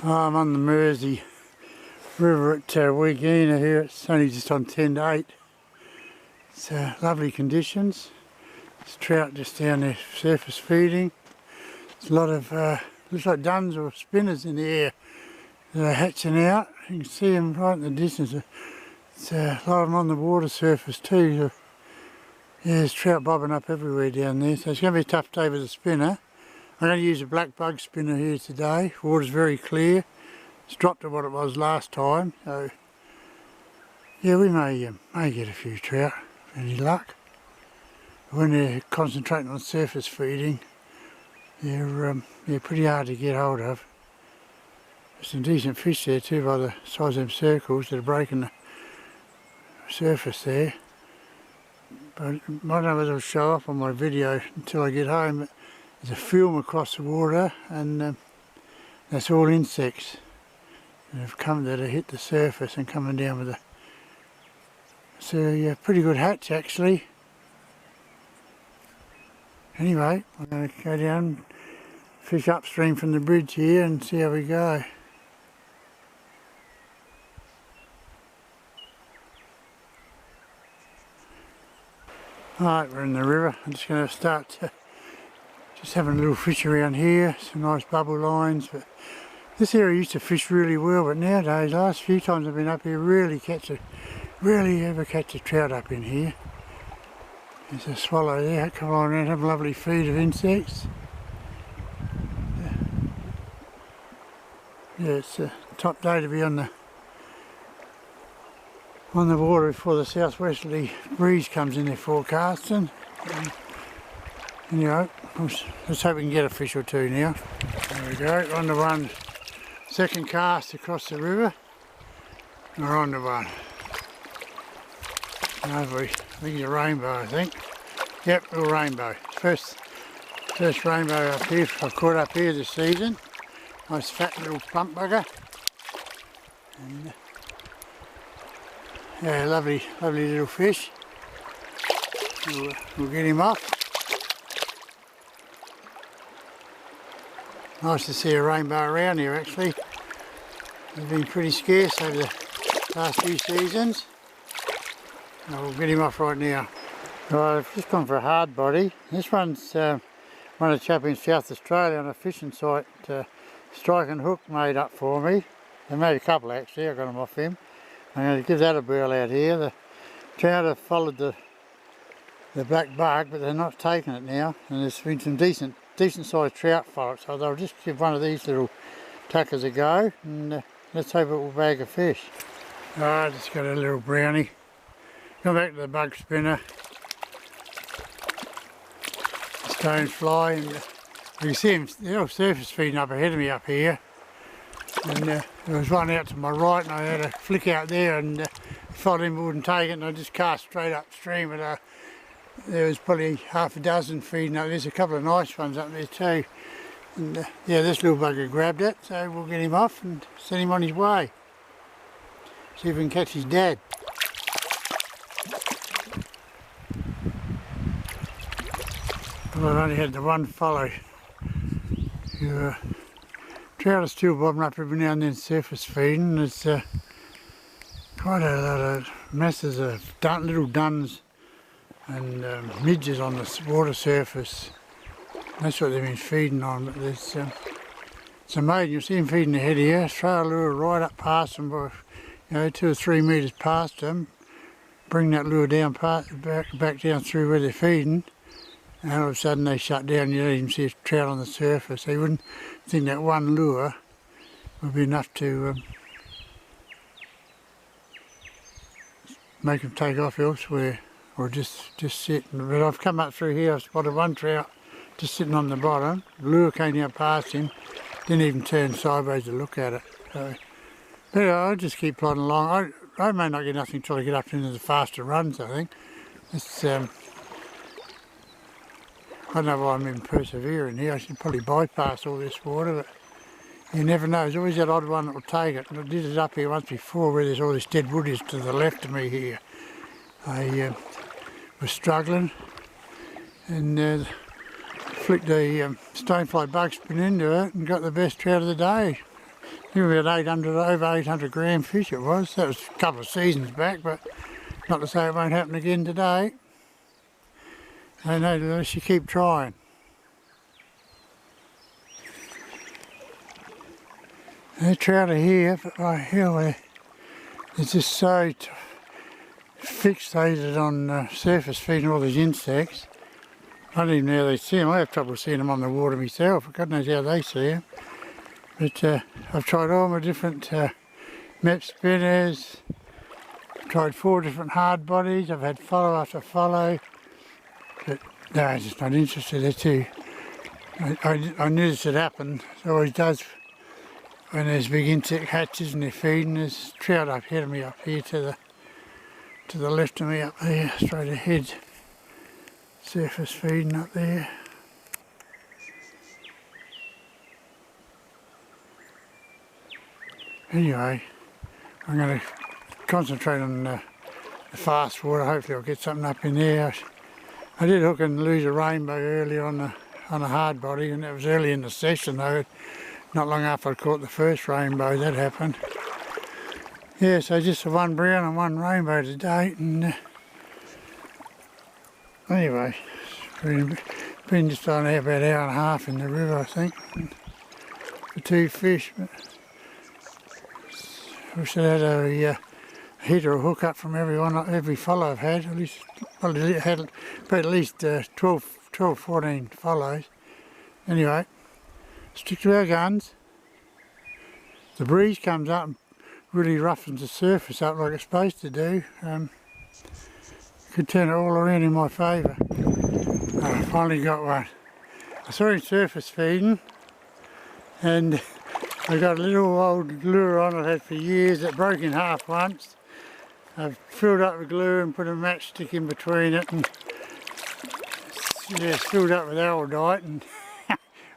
I'm on the Mersey River at Weegeena here. It's only just on 10 to 8. It's lovely conditions. There's trout just down there surface feeding. There's a lot of, looks like duns or spinners in the air that are hatching out. You can see them right in the distance. There's a lot of them on the water surface too. So, yeah, there's trout bobbing up everywhere down there. So it's going to be a tough day with the spinner. I'm going to use a black bug spinner here today. Water's very clear. It's dropped to what it was last time. So yeah, we may get a few trout. Any luck. When they're concentrating on surface feeding, they're pretty hard to get hold of. There's some decent fish there too by the size of them circles that are breaking the surface there. But I don't know whether it'll show up on my video until I get home. But there's a film across the water, and that's all insects that have hit the surface and coming down with the. So yeah, pretty good hatch actually. Anyway, I'm going to go down, fish upstream from the bridge here and see how we go. Alright, we're in the river. I'm just going to start just having a little fish around here. Some nice bubble lines. But this area used to fish really well, but nowadays, last few times I've been up here, rarely ever catch a trout up in here. There's a swallow there, come on around, have a lovely feed of insects. Yeah, it's a top day to be on the water before the southwesterly breeze comes in there forecasting. Anyway, let's hope we can get a fish or two now. There we go, on to one. Second cast across the river. We're on to one. Lovely. I think it's a rainbow, I think. Yep, a rainbow. First rainbow up here I've caught up here this season. Nice fat little plump bugger. And yeah, lovely little fish. We'll get him off. Nice to see a rainbow around here actually. They've been pretty scarce over the last few seasons. We'll get him off right now. Right, I've just gone for a hard body. This one's one of the chap in South Australia on a fishing site, Strike and Hook made up for me. They made a couple actually, I got them off him. I'm going to give that a whirl out here. The trout have followed the black bug, but they're not taking it now. And there's been some decent sized trout followed, so they'll just give one of these little tuckers a go, and let's hope it will bag a fish. Alright, just got a little brownie. Come back to the bug spinner. Stone fly, and you can see them, they're all surface feeding up ahead of me up here. And there was one out to my right, and I had a flick out there, and followed him, wouldn't take it, and I just cast straight upstream. But there was probably half a dozen feeding up. There's a couple of nice ones up there too. And yeah, this little bugger grabbed it, so we'll get him off and send him on his way. See if we can catch his dad. Well, I've only had the one follow. Trout are still bobbing up every now and then surface feeding. There's quite a lot of masses of little duns and midges on the water surface. That's what they've been feeding on. But there's it's amazing. You'll see them feeding ahead here. Throw a lure right up past them, by, 2 or 3 metres past them. Bring that lure down back down through where they're feeding. And all of a sudden they shut down, you don't even see a trout on the surface. So you wouldn't think that one lure would be enough to make them take off elsewhere or just sit. But I've come up through here, I've spotted one trout just sitting on the bottom. The lure came down past him, didn't even turn sideways to look at it. So, but I'll just keep plodding along. I may not get nothing until I get up into the faster runs, I think. It's, I don't know why I'm even persevering here. I should probably bypass all this water, but you never know. There's always that odd one that will take it. And I did it up here once before where there's all this dead wood is to the left of me here. I was struggling and flicked a stonefly bug spin into it and got the best trout of the day. about 800, over 800 gram fish it was. That was a couple of seasons back, but not to say it won't happen again today. I know unless you keep trying. The trout are here, but right here they're just so fixated on surface feeding all these insects. I don't even know how they see them. I have trouble seeing them on the water myself. God knows how they see them. But I've tried all my different mep spinners. I've tried 4 different hard bodies. I've had follow after follow. But no, I'm just not interested. They're too... I knew this would happen. It always does when there's big insect hatches and they're feeding. There's trout up ahead of me up here to the left of me up there, straight ahead. Surface feeding up there. Anyway, I'm going to concentrate on the fast water. Hopefully I'll get something up in there. I did hook and lose a rainbow earlier on a hard body, and that was early in the session though. Not long after I caught the first rainbow that happened. Yeah, so just the 1 brown and 1 rainbow to date, and anyway, been just on there about 1.5 hours in the river, I think, for 2 fish. But we should have had a hit or a hook up from every follow I've had. At least, well, I had at least 12, 14 follows. Anyway, stick to our guns. The breeze comes up and really roughens the surface up like it's supposed to do. Could turn it all around in my favour. I finally got one. I saw him surface feeding, and I got a little old lure on I've had for years that broke in half once. I've filled up with glue and put a matchstick in between it, and it's filled up with aldite, and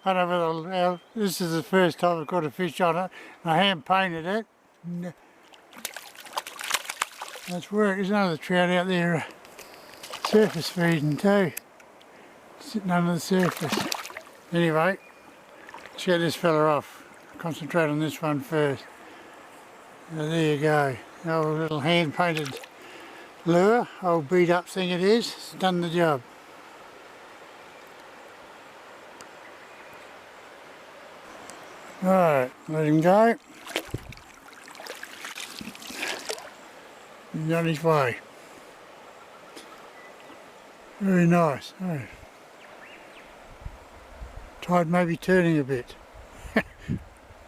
I don't know whether this is the first time I've got a fish on it. I hand painted it. And that's work. There's another trout out there surface feeding too, sitting under the surface. Anyway, let's get this fella off. Concentrate on this one first. There you go. Old little hand painted lure, old beat up thing it is. It's done the job. Right, let him go. He's on his way. Very nice. Oh. Tide maybe turning a bit.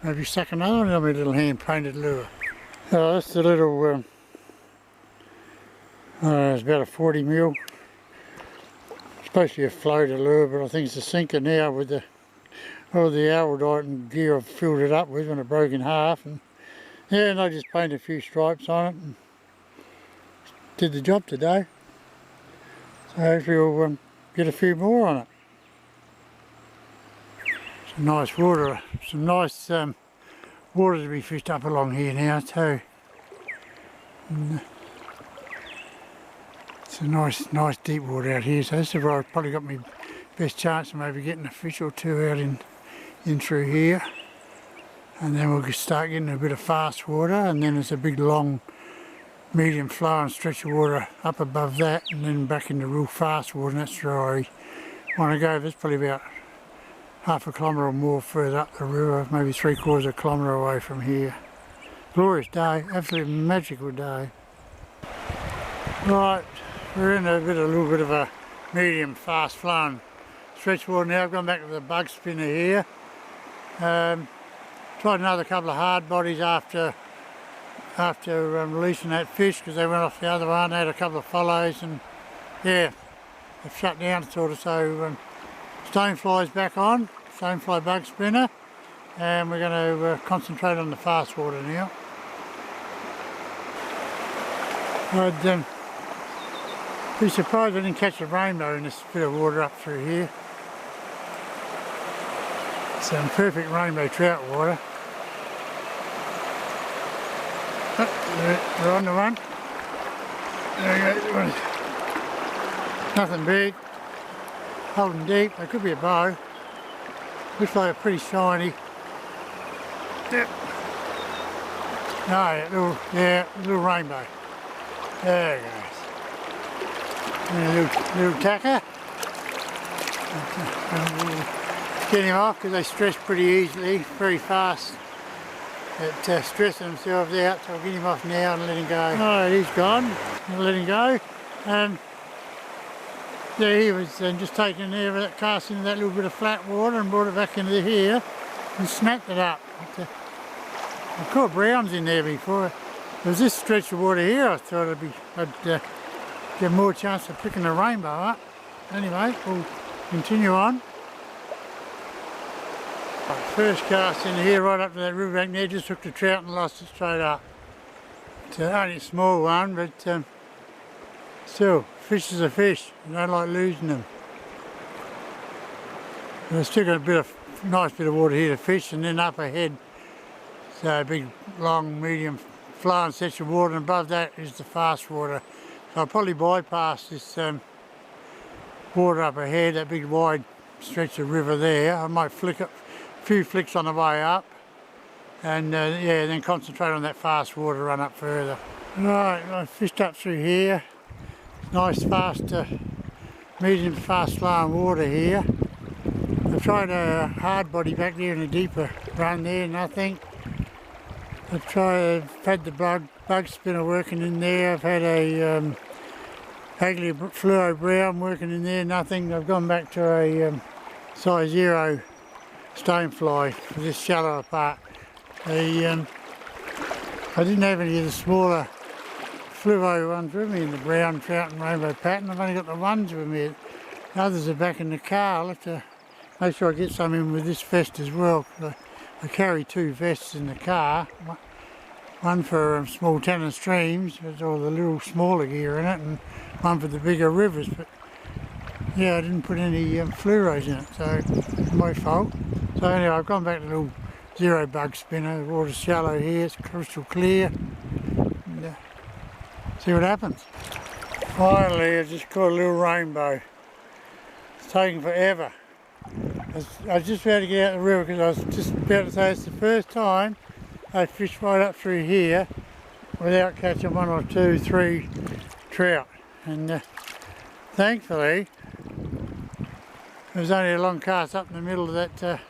Maybe stuck another one on my little hand painted lure. Oh, that's the little, it's about a 40 mil. It's supposed to be a floater lure, but I think it's a sinker now with all the aldite and gear I've filled it up with when it broke in half. And yeah, and I just painted a few stripes on it and did the job today. So hopefully we'll get a few more on it. Some nice water, some nice water to be fished up along here now too. And it's a nice deep water out here, so this is where I've probably got my best chance of maybe getting a fish or 2 out in through here. And then we'll start getting a bit of fast water, and then it's a big long medium flow and stretch of water up above that, and then back into real fast water, and that's where I want to go. That's probably about half a kilometre or more further up the river, maybe 3/4 of a kilometre away from here. Glorious day, absolutely magical day. Right, we're in a little bit of a medium fast flowing stretch water now. I've gone back to the bug spinner here. Tried another couple of hard bodies after releasing that fish, because they went off the other one. They had a couple of follows, and yeah, they've shut down sort of. So stonefly's back on, stonefly bug spinner, and we're going to concentrate on the fast water now. I'd be surprised I didn't catch a rainbow in this bit of water up through here. Some perfect rainbow trout water. We're on the one. There we go. Nothing big. Holding deep. There could be a bow. Looks like a pretty shiny. Yep. No, little rainbow. There it goes. And a little tacker. Get him off because they stress pretty easily, very fast at stressing themselves out, so I'll get him off now and let him go. Alright, he's gone. I'll let him go. There he was just taken there with that cast into that little bit of flat water and brought it back into here and snapped it up. I caught browns in there before. There was this stretch of water here, I thought I'd get more chance of picking a rainbow up. Anyway, we'll continue on. First cast in here right up to that riverbank there, just hooked a trout and lost it straight up. It's only a small one, but still, fish is a fish. I don't like losing them. And I've still got a nice bit of water here to fish, and then up ahead, so a big, long, medium flowing section of water, and above that is the fast water. So I'll probably bypass this water up ahead, that big wide stretch of river there. I might flick a few flicks on the way up, and yeah, then concentrate on that fast water run up further. Right, I fished up through here. Nice fast, medium fast flowing water here. I've tried a hard body back there in a deeper run there, nothing. I've had the bug spinner working in there. I've had a Hagley fluoro brown working in there, nothing. I've gone back to a size 0 stonefly for this shallower part. I didn't have any of the smaller fluoro ones with me in the brown trout and rainbow pattern. I've only got the ones with me. The others are back in the car. I'll have to make sure I get some in with this vest as well. I carry 2 vests in the car. One for small tannin streams with all the little smaller gear in it, and one for the bigger rivers. But yeah, I didn't put any fluoros in it, so my fault. So anyway, I've gone back to the little 0 bug spinner. The water's shallow here, it's crystal clear. And, see what happens. Finally, I just caught a little rainbow. It's taken forever. I was just about to get out of the river because I was just about to say it's the first time I fished right up through here without catching 1 or 2, 3 trout. And thankfully, there was only a long cast up in the middle of that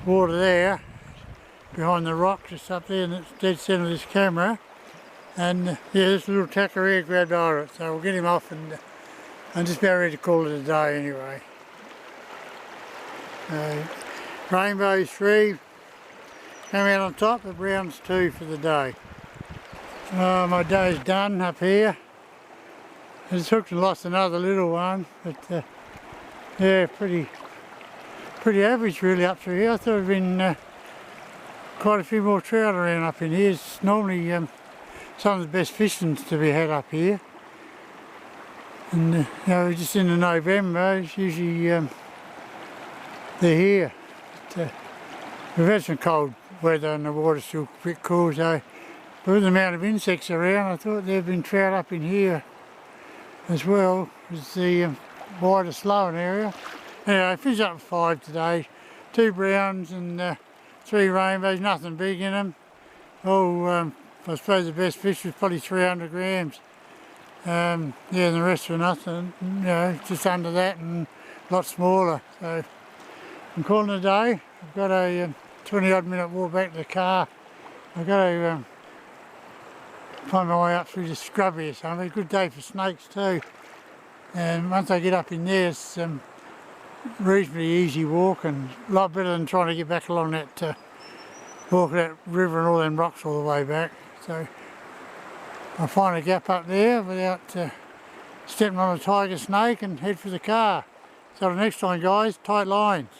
water there, behind the rock just up there in the dead centre of this camera. And yeah, this little tacker here grabbed hold of it, so we'll get him off, and I'm just about ready to call it a day anyway. Rainbows 3 came out on top, the browns 2 for the day. My day's done up here. I just hooked and lost another little one, but yeah, pretty average really up through here. I thought there'd been quite a few more trout around up in here. It's normally some of the best fishing to be had up here. And you know, just into November, it's usually they're here. But, we've had some cold weather and the water's still a bit cool, so with the amount of insects around, I thought there'd been trout up in here as well as the wider slowing area. Anyway, I fished up 5 today, 2 browns and 3 rainbows, nothing big in them. Oh, I suppose the best fish was probably 300 grams. Yeah, and the rest were nothing, you know, just under that and a lot smaller. So I'm calling it a day. I've got a 20 odd minute walk back to the car. I've got to find my way up through the scrub here, so it's a good day for snakes too. And once I get up in there, it's reasonably easy walk and a lot better than trying to get back along that walk that river and all them rocks all the way back. So I'll find a gap up there without stepping on a tiger snake and head for the car. So the next time guys, tight lines.